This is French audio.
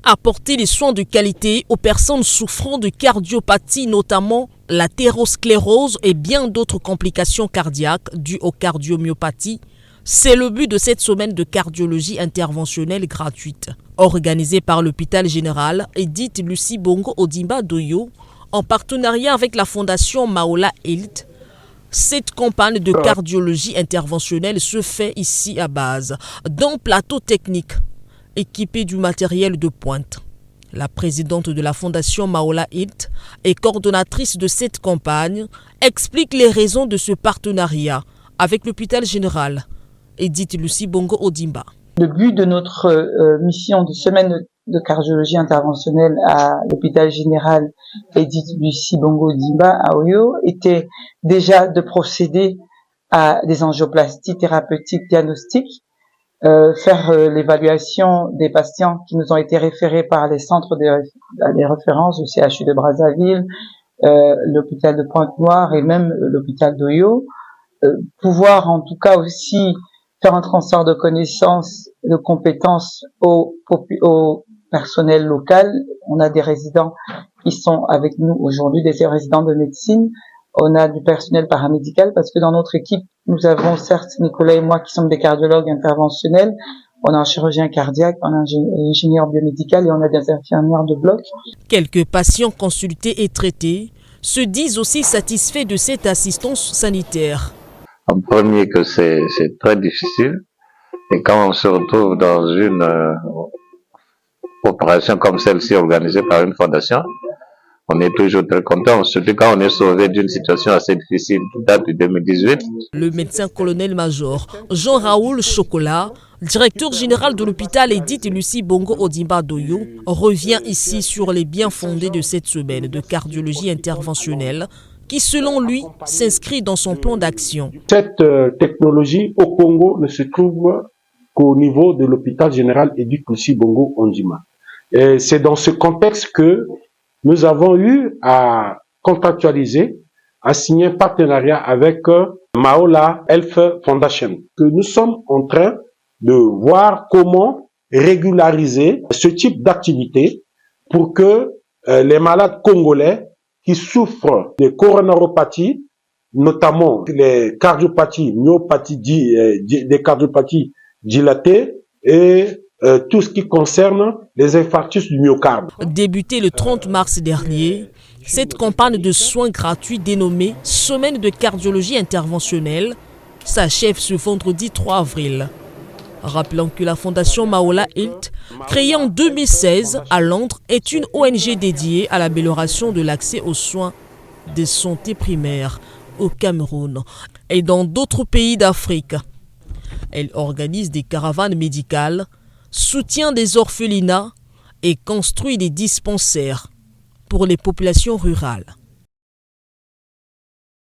Apporter des soins de qualité aux personnes souffrant de cardiopathie, notamment l'athérosclérose et bien d'autres complications cardiaques dues aux cardiomyopathies, c'est le but de cette semaine de cardiologie interventionnelle gratuite, organisée par l'hôpital général Edith Lucie Bongo Ondimba Doyo, en partenariat avec la fondation Maola Health. Cette campagne de cardiologie interventionnelle se fait ici à base, dans plateau technique, équipé du matériel de pointe. La présidente de la fondation Maola Health et coordonnatrice de cette campagne explique les raisons de ce partenariat avec l'hôpital général Edith Lucie Bongo Ondimba. Le but de notre mission de semaine de cardiologie interventionnelle à l'hôpital général Edith Lucie Bongo Ondimba à Oyo était déjà de procéder à des angioplasties thérapeutiques diagnostiques, faire l'évaluation des patients qui nous ont été référés par les centres des références, le CHU de Brazzaville, l'hôpital de Pointe-Noire et même l'hôpital d'Oyo, pouvoir en tout cas aussi faire un transfert de connaissances, de compétences au personnel local. On a des résidents qui sont avec nous aujourd'hui, des résidents de médecine. On a du personnel paramédical parce que dans notre équipe, nous avons certes Nicolas et moi qui sommes des cardiologues interventionnels. On a un chirurgien cardiaque, on a un ingénieur biomédical et on a des infirmières de bloc. Quelques patients consultés et traités se disent aussi satisfaits de cette assistance sanitaire. En premier que c'est très difficile et quand on se retrouve dans une opération comme celle-ci organisée par une fondation, on est toujours très content, surtout quand on est sauvé d'une situation assez difficile qui date de 2018. Le médecin colonel-major Jean-Raoul Chocolat, directeur général de l'hôpital Edith Lucie Bongo Ondimba Doyo, revient ici sur les biens fondés de cette semaine de cardiologie interventionnelle qui, selon lui, s'inscrit dans son plan d'action. Cette technologie au Congo ne se trouve qu'au niveau de l'hôpital général Edith Lucie Bongo Ondimba. Et c'est dans ce contexte que nous avons eu à contractualiser, à signer un partenariat avec Maola Health Foundation, que nous sommes en train de voir comment régulariser ce type d'activité pour que les malades congolais qui souffrent de coronariopathies, notamment les cardiopathies, des cardiopathies dilatées et tout ce qui concerne les infarctus du myocarde. Débutée le 30 mars dernier, cette campagne de soins gratuits dénommée Semaine de cardiologie interventionnelle s'achève ce vendredi 3 avril. Rappelons que la fondation Maola Health, créée en 2016 à Londres, est une ONG dédiée à l'amélioration de l'accès aux soins de santé primaire au Cameroun et dans d'autres pays d'Afrique. Elle organise des caravanes médicales, soutient des orphelinats et construit des dispensaires pour les populations rurales.